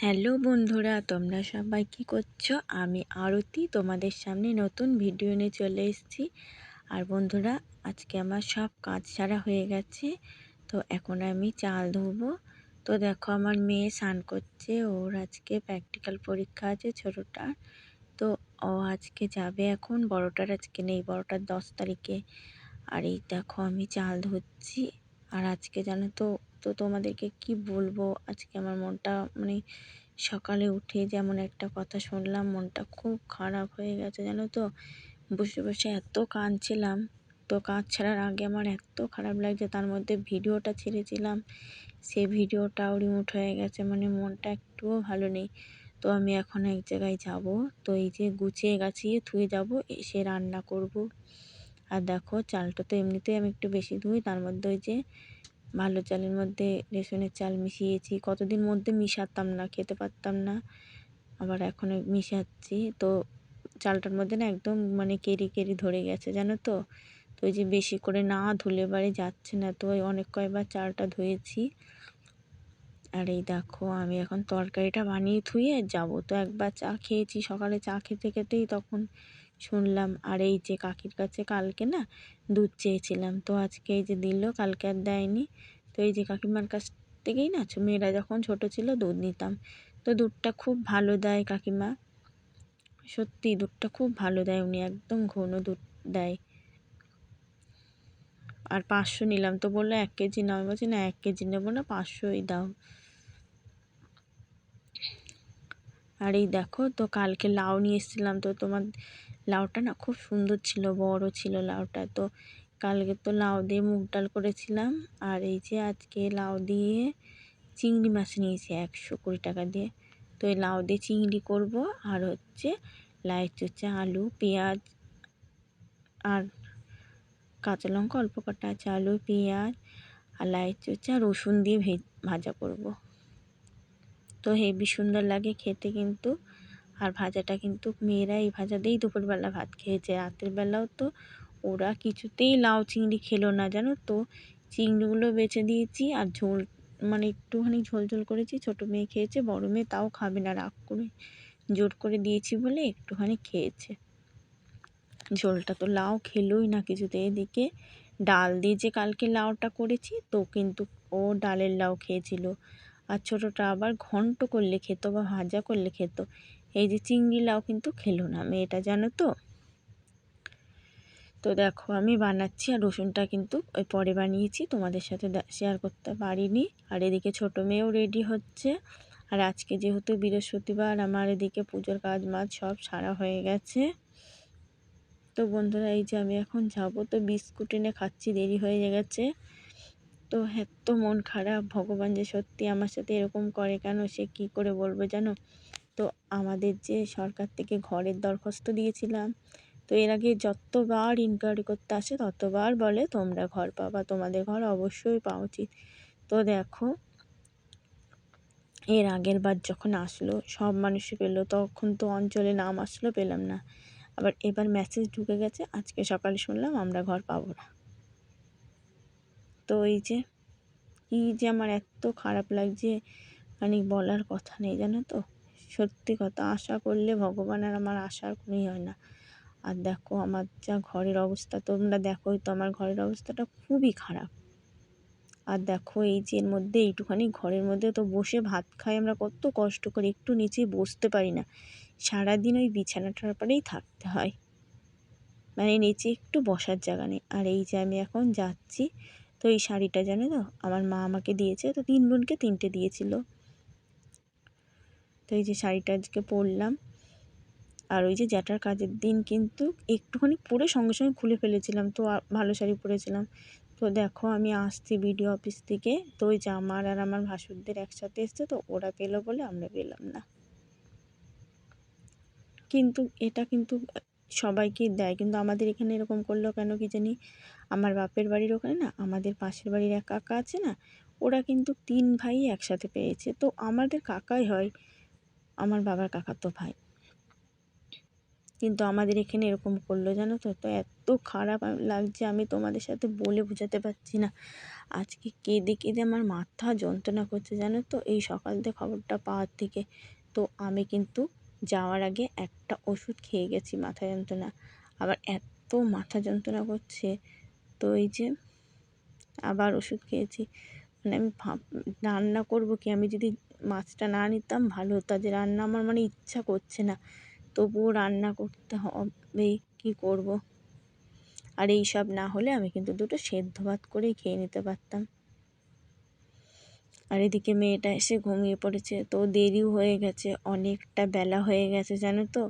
Hello বন্ধুরা, তোমরা সবাই কি করছো? আমি আরতি তোমাদের সামনে নতুন ভিডিও নিয়ে চলে এসেছি। আর বন্ধুরা, আজকে আমার সব কাজ সারা হয়ে গেছে। তো এখন আমি চাল ধোবো। তো দেখো, আমার মেয়ে স্নান করছে। ওর আজকে প্র্যাকটিক্যাল পরীক্ষা আছে ছোটোটার। তো ও আজকে যাবে, এখন বড়টার আজকে নেই, বড়টার 10 তারিখে। আর এই দেখো, আমি চাল ধুচ্ছি। আর আজকে জানো তো, তোমাদেরকে কি বলবো, আজকে আমার মনটা সকালে উঠে যেমন একটা কথা শুনলাম, মনটা খুব খারাপ হয়ে গেছে জানো তো। বসে বসে এত কাঁদছিলাম। তো কাজ ছাড়ার আগে আমার এত খারাপ লাগছে, তার মধ্যে ভিডিওটা ছেড়েছিলাম, সেই ভিডিওটাও রিমুট হয়ে গেছে, মনটা একটুও ভালো নেই। তো আমি এখন এক জায়গায় যাব। তো এই যে গুছিয়ে গাছিয়ে ধুয়ে যাব, এসে রান্না করব। আর দেখো, চালটা তো এমনিতেই আমি একটু বেশি ধুই, তার মধ্যে ওই যে ভালো চালের মধ্যে রেশনের চাল মিশিয়েছি। কতদিন মধ্যে মিশাতাম না, খেতে পারতাম না, আবার এখন মিশাচ্ছি। তো চালটার মধ্যে না একদম কেরি কেরি ধরে গেছে জানো তো। তো ওই যে বেশি করে না ধুলে বাড়ি যাচ্ছে না, তো অনেক কয়েকবার চালটা ধুয়েছি। আর এই দেখো, আমি এখন তরকারিটা বানিয়ে ধুয়ে যাব। তো একবার চা খেয়েছি সকালে, চা খেতে খেতেই তখন শুনলাম। আর এই যে কাকির কাছে কালকে না দুধ চেয়েছিলাম, তো আজকে এই যে দিল, কালকে আর দেয়নি। তো এই যে কাকিমার কাছ থেকেই না মেয়েরা যখন ছোট ছিল দুধ নিতাম। তো দুধটা খুব ভালো দেয় কাকিমা, সত্যি দুধটা খুব ভালো দেয়, উনি একদম ঘন দুধ দেয়। আর 500 নিলাম, তো বললো 1 কেজি নাও। আমি বলছি না, 1 কেজি নেবো না, 500ই দাও। আর এই দেখো, তো কালকে লাউ নিয়ে এসেছিলাম, তো তোমার লাউটা না খুব সুন্দর ছিল, বড় ছিল লাউটা। তো কালকে তো লাউ দিয়ে মুগ ডাল করেছিলাম। আর এই যে আজকে লাউ দিয়ে চিংড়ি মাছ নিয়েছি 120 টাকা দিয়ে। তো এই লাউ দিয়ে চিংড়ি করব। আর হচ্ছে লাই চোচা, আলু, পেঁয়াজ আর কাঁচা লঙ্কা অল্প কটা আছে, আলু, পেঁয়াজ আর লাই চোচা রসুন দিয়ে ভাজা করব। তো হেবি সুন্দর লাগে খেতে কিন্তু। আর ভাজাটা কিন্তু মেয়েরা এই ভাজা দিয়েই দুপুরবেলা ভাত খেয়েছে। রাতের বেলাও তো ওরা কিছুতেই লাউ চিংড়ি খেলো না জানো তো। চিংড়িগুলো বেছে দিয়েছি, আর ঝোল একটুখানি ঝোল ঝোল করেছি। ছোটো মেয়ে খেয়েছে, বড় মেয়ে তাও খাবে না, রাগ করে জোর করে দিয়েছি বলে একটুখানি খেয়েছে। ঝোলটা তো লাউ খেলোই না কিছুতে। এদিকে ডাল দিয়ে যে কালকে লাউটা করেছি, তো কিন্তু ও ডালের লাউ খেয়েছিল। আর ছোটোটা আবার ঘন্ট করলে খেত বা ভাজা করলে খেত। এই যে চিংড়ি লাউ কিন্তু খেলো না মেয়েটা জানো তো। তো দেখো, আমি বানাচ্ছি। আর রসুনটা কিন্তু ওই পরে বানিয়েছি, তোমাদের সাথে শেয়ার করতে পারিনি। আর এদিকে ছোটো মেয়েও রেডি হচ্ছে। আর আজকে যেহেতু বৃহস্পতিবার, আমার এদিকে পুজোর কাজ মাজ সব সারা হয়ে গেছে। তো বন্ধুরা, এই যে আমি এখন যাব, তো বিস্কুট এনে খাচ্ছি, দেরি হয়ে গেছে। তো এত মন খারাপ, ভগবান যে সত্যি আমার সাথে এরকম করে কেন, সে কি করে বলবো জানো। তো আমাদের যে সরকার থেকে ঘরের দরখাস্ত দিয়েছিলাম, তো এর আগে যতবার ইনকোয়ারি করতে আসে ততবার বলে তোমরা ঘর পাবা, তোমাদের ঘর অবশ্যই পাওয়া উচিত। তো দেখো, এর আগের বার যখন আসলো সব মানুষই পেলো, তখন তো অঞ্চলে নাম আসলো, পেলাম না। আবার এবার মেসেজ ঢুকে গেছে, আজকে সকালে শুনলাম আমরা ঘর পাবো না। তো এই যে কি যে আমার এত খারাপ লাগছে, বলার কথা নেই জানো তো। সত্যি কথা, আশা করলে ভগবান আর আমার আশার কোনোই হয় না। আর দেখো আমার যা ঘরের অবস্থা, তোমরা দেখোই তো আমার ঘরের অবস্থাটা খুবই খারাপ। আর দেখো, এই যে এর মধ্যে এইটুখানি ঘরের মধ্যে তো বসে ভাত খাই আমরা কত কষ্ট করে, একটু নিচে বসতে পারি না, সারাদিন ওই বিছানাটার পরেই থাকতে হয়, নিচে একটু বসার জায়গা নেই। আর এই যে আমি এখন যাচ্ছি। তো এই শাড়িটা জানো তো আমার মা আমাকে দিয়েছে, তো 3 বোনকে 3টে দিয়েছিল। তো এই যে শাড়িটা আজকে পরলাম। আর ওই যে জ্যাঠার কাজের দিন কিন্তু একটুখানি পরে সঙ্গে সঙ্গে খুলে ফেলেছিলাম, তো ভালো শাড়ি পরেছিলাম। তো দেখো, আমি আসছি বিডিও অফিস থেকে, তো ওই যে আমার আর আমার ভাসুরদের একসাথে এসছে, তো ওরা পেলো বলে আমরা পেলাম না। কিন্তু এটা কিন্তু সবাইকে দেয়, কিন্তু আমাদের এখানে এরকম করলো কেন কি জানি। আমার বাপের বাড়ির ওখানে না, আমাদের পাশের বাড়ির এক কাকা আছে না, ওরা কিন্তু 3 ভাই একসাথে পেয়েছে। তো আমাদের কাকাই হয়, আমার বাবার কাকাতো ভাই। কিন্তু আমাদের এখানে এরকম করলো জানো তো। তো এত খারাপ লাগছে, আমি তোমাদের সাথে বলে বোঝাতে পারছি না। আজকে কেঁদে কেঁদে আমার মাথা যন্ত্রণা করছে জানো তো, এই সকাল থেকে খবরটা পাওয়ার থেকে। তো আমি কিন্তু যাওয়ার আগে একটা ওষুধ খেয়ে গেছি মাথা যন্ত্রণা, আবার এত মাথা যন্ত্রণা করছে। তো এই যে আবার ওষুধ খেয়েছি। মানে আমি রান্না করবো কি, আমি যদি মাছটা না নিতাম ভালো হতো। যে রান্না আমার মানে ইচ্ছা করছে না, তবুও রান্না করতে হবে, কী করব। আর এই সব না হলে আমি কিন্তু দুটো সেদ্ধ ভাত করেই খেয়ে নিতে পারতাম। আর এদিকে মেয়েটা এসে ঘুমিয়ে পড়েছে, তো দেরিও হয়ে গেছে, অনেকটা বেলা হয়ে গেছে জানো তো।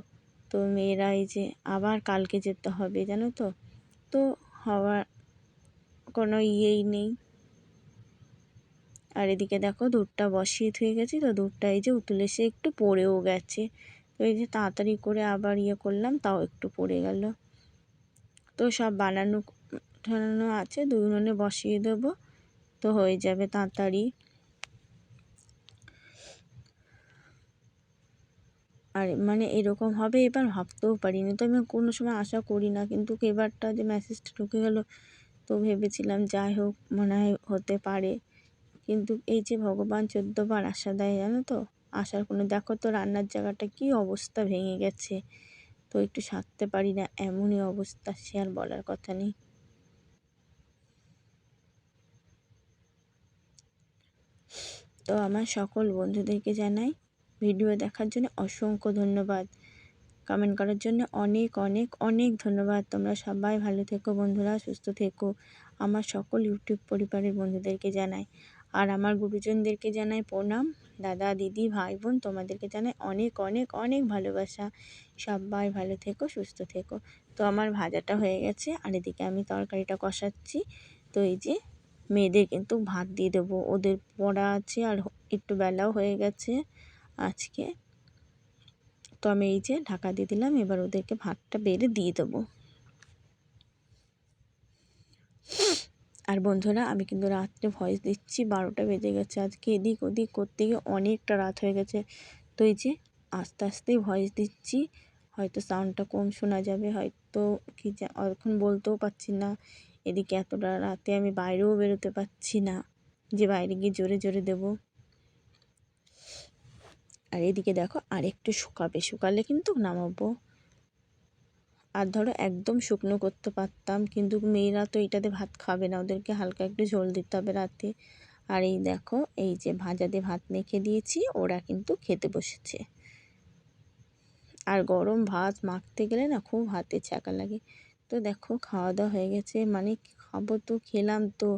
তো মেয়েরা এই যে আবার কালকে যেতে হবে জানো তো। তো হওয়ার কোনো ইয়েই নেই। আর এদিকে দেখো দুধটা বসিয়ে থুয়ে গেছি, তো দুধটা এই যে উতল এসে একটু পড়েও গেছে। তো এই যে তাড়াতাড়ি করে আবার ইয়ে করলাম, তাও একটু পড়ে গেল। তো সব বানানো ঠানানো আছে, দুই উনুনে বসিয়ে দেবো, তো হয়ে যাবে তাড়াতাড়ি। আর মানে এরকম হবে এবার ভাবতেও পারিনি, তো আমি কোনো সময় আশা করি না, কিন্তু এবারটা যে মেসেজটা ঢুকে গেল, তো ভেবেছিলাম যাই হোক মনে হয় হতে পারে। কিন্তু এই যে ভগবান 14বার আশা দেয় জানো তো, আশার কোনো, দেখো তো রান্নার জায়গাটা কি অবস্থা, ভেঙে গেছে। তো একটু সারতে পারি না, এমনই অবস্থা, সে আর বলার কথা নেই। তো আমার সকল বন্ধুদেরকে জানাই ভিডিও দেখার জন্য অসংখ্য ধন্যবাদ। কমেন্ট করার জন্য অনেক অনেক অনেক ধন্যবাদ। তোমরা সবাই ভালো থেকো বন্ধুরা, সুস্থ থেকো। আমার সকল ইউটিউব পরিবারের বন্ধুদেরকে জানাই, আর আমার গুরুজনদেরকে জানাই প্রণাম। দাদা দিদি ভাই বোন তোমাদেরকে জানাই অনেক অনেক অনেক ভালোবাসা। সবাই ভালো থেকো, সুস্থ থেকো। তো আমার ভাজাটা হয়ে গেছে, আর এদিকে আমি তরকারিটা কষাচ্ছি। তো এই যে মেয়েদের কিন্তু ভাত দিয়ে দেবো, ওদের পড়া আছে, আর একটু বেলাও হয়ে গেছে আজকে। তো আমি এই যে ঢাকা দিয়ে দিলাম, এবার ওদেরকে ভাতটা বেড়ে দিয়ে দেবো। আর বন্ধুরা আমি কিন্তু রাত্রে ভয়েস দিচ্ছি, 12টা বেজে গেছে, আজকে এদিক ওদিক করতে গিয়ে অনেকটা রাত হয়ে গেছে। তো এই যে আস্তে আস্তেই ভয়েস দিচ্ছি, হয়তো সাউন্ডটা কম শোনা যাবে, হয়তো কি এখন বলতেও পারছি না। এদিকে এতটা রাতে আমি বাইরেও বেরোতে পারছি না, যে বাইরে গিয়ে জোরে জোরে দেবো। আর এদিকে দেখো আর একটু শুকাবে, শুকালে কিন্তু নামাবো। আর ধরো একদম শুকনো করতে পারতাম, কিন্তু মেয়েরা তো এটাতে ভাত খাবে না, ওদেরকে হালকা একটু ঝোল দিতে হবে রাতে। আর এই দেখো এই যে ভাজা দিয়ে ভাত মেখে দিয়েছি, ওরা কিন্তু খেতে বসেছে। আর গরম ভাত মাখতে গেলে না খুব হাতে ছ্যাঁকা লাগে। তো দেখো খাওয়া দাওয়া হয়ে গেছে, মানে খাবো তো খেলাম, তো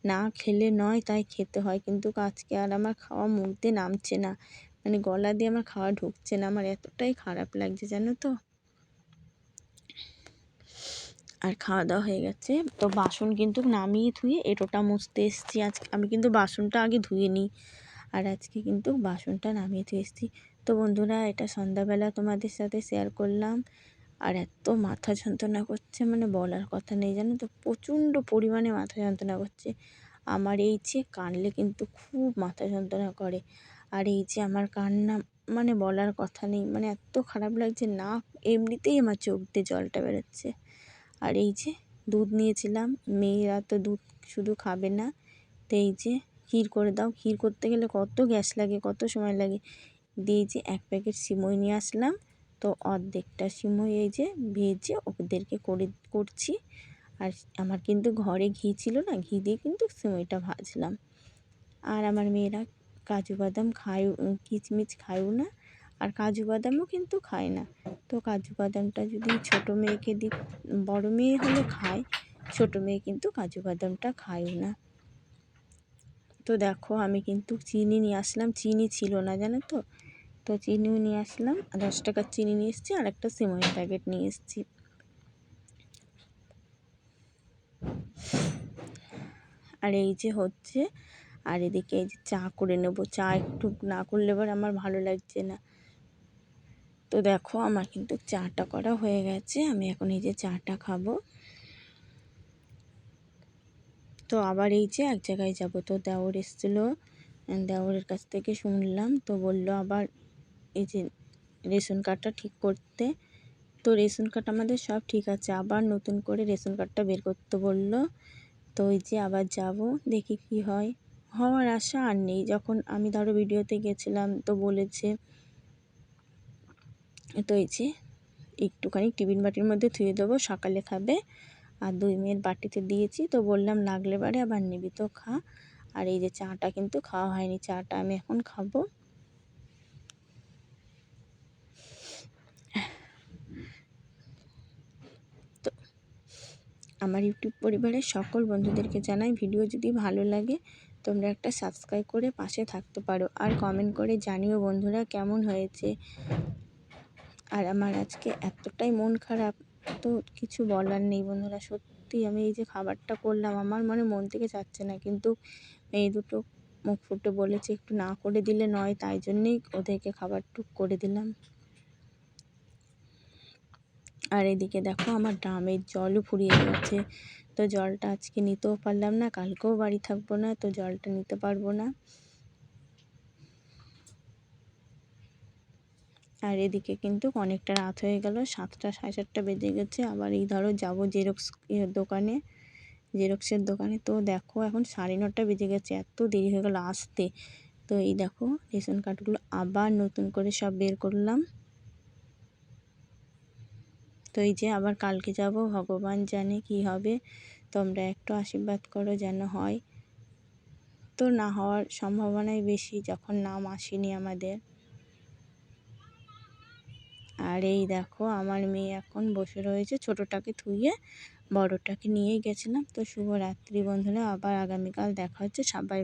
না খেলে নয়, তাই খেতে হয়। কিন্তু আজকে আর আমার খাওয়া মুখ দিয়ে নামছে না, মানে গলা দিয়ে আমার খাওয়া ঢুকছে না, আমার এতটাই খারাপ লাগছে জানো তো। আর খাওয়া দাওয়া হয়ে গেছে, তো বাসন কিন্তু নামিয়ে ধুয়ে এঁটোটা মুছতে এসেছি। আজকে আমি কিন্তু বাসনটা আগে ধুয়ে নিই, আর আজকে কিন্তু বাসনটা নামিয়ে ধুয়ে এসেছি। তো বন্ধুরা এটা সন্ধ্যাবেলা তোমাদের সাথে শেয়ার করলাম। আর এত মাথা যন্ত্রণা করছে, মানে বলার কথা নেই জানো তো, প্রচণ্ড পরিমাণে মাথা যন্ত্রণা করছে। আমার এই যে কানলে কিন্তু খুব মাথা যন্ত্রণা করে। আর এই যে আমার কান্না, মানে বলার কথা নেই, মানে এত খারাপ লাগছে, না এমনিতেই আমার চোখ দিয়ে জলটা বেরোচ্ছে। আর এই যে দুধ নিয়েছিলাম, মেয়েরা তো দুধ শুধু খাবে না, তো এই যে ক্ষীর করে দাও, ক্ষীর করতে গেলে কত গ্যাস লাগে, কত সময় লাগে। দিয়ে যে 1 প্যাকেট সিমই নিয়ে আসলাম, তো অর্ধেকটা সিমই এই যে ভেজে ওদেরকে করছি। আর আমার কিন্তু ঘরে ঘি ছিল না, ঘি দিয়ে কিন্তু সিমইটা ভাজলাম। আর আমার মেয়েরা কাজু বাদাম খায়, কিশমিশ খায়ও না, আর কাজু বাদামও কিন্তু খায় না। তো কাজু বাদামটা যদি ছোটো মেয়েকে দিই, বড় মেয়ে হলে খায়, ছোটো মেয়ে কিন্তু কাজু বাদামটা খায়ও না। তো দেখো আমি কিন্তু চিনি নিয়ে আসলাম, চিনি ছিল না জানো তো। তো চিনিও নিয়ে আসলাম, 10 টাকার চিনি নিয়ে এসেছি, আর একটা সিমইয়ের প্যাকেট নিয়ে এসেছি। আর এই যে হচ্ছে, আর এদিকে এই যে চা করে নেব, চা একটু না করলে এবার আমার ভালো লাগছে না। তো দেখো আমার কিন্তু চাটা করা হয়ে গেছে, আমি এখন এই যে চাটা খাবো। তো আবার এই যে এক জায়গায় যাব, তো দেওর এসেছিলো, দেওরের কাছ থেকে শুনলাম, তো বললো আবার এই যে রেশন কার্ডটা ঠিক করতে, তো রেশন কার্ড আমাদের সব ঠিক আছে, আবার নতুন করে রেশন কার্ডটা বের করতে বলল। তো ওই যে আবার যাব, দেখি কি হয়। হওয়ার আশা আর নেই। যখন আমি ধরো ভিডিওতে গেছিলাম তো বলেছে, তো এই যে একটুখানি টিফিন বাটির মধ্যে ধুয়ে দেবো, সকালে খাবে। আর 2 মেয়ের বাটিতে দিয়েছি, তো বললাম লাগলে বারে আবার নিবি তো খা। আর এই যে চাটা কিন্তু খাওয়া হয়নি, চাটা আমি এখন খাবো। তো আমার ইউটিউব পরিবারের সকল বন্ধুদেরকে জানাই, ভিডিও যদি ভালো লাগে তোমরা একটা সাবস্ক্রাইব করে পাশে থাকতে পারো, আর কমেন্ট করে জানিও বন্ধুরা কেমন হয়েছে। আর আমার আজকে এতটাই মন খারাপ, তো কিছু বলার নেই বন্ধুরা। সত্যি আমি এই যে খাবারটা করলাম, আমার মন থেকে যাচ্ছে না, কিন্তু এই দুটো মুখ ফুটে বলেছে একটু না করে দিলে নয়, তাই জন্যেই ওদেরকে খাবারটুক করে দিলাম। আর এদিকে দেখো আমার ড্রামের জলও ফুরিয়ে গেছে, তো জলটা আজকে নিতেও পারলাম না, কালকেও বাড়ি থাকবো না, তো জলটা নিতে পারবো না। আর এদিকে কিন্তু অনেকটা রাত হয়ে গেল, 7টা 7:30 বেজে গেছে। আবার এই ধরো যাবো জেরক্সের দোকানে। তো দেখো এখন 9:30 বেজে গেছে, এত দেরি হয়ে গেল আসতে। তো এই দেখো রেশন কার্ডগুলো আবার নতুন করে সব বের করলাম। তো এই যে আবার কালকে যাব, ভগবান জানে কি হবে। তোমরা একটু আশীর্বাদ করো যেন হয়। তো না হওয়ার সম্ভাবনাই বেশি, যখন নাম আসেনি আমাদের। আর এই দেখো আমার মেয়ে এখন বসে রয়েছে, ছোটোটাকে থুয়ে বড়টাকে নিয়ে গেছিলাম। তো শুভরাত্রি বন্ধুরা, আবার আগামীকাল দেখা হচ্ছে। সবাই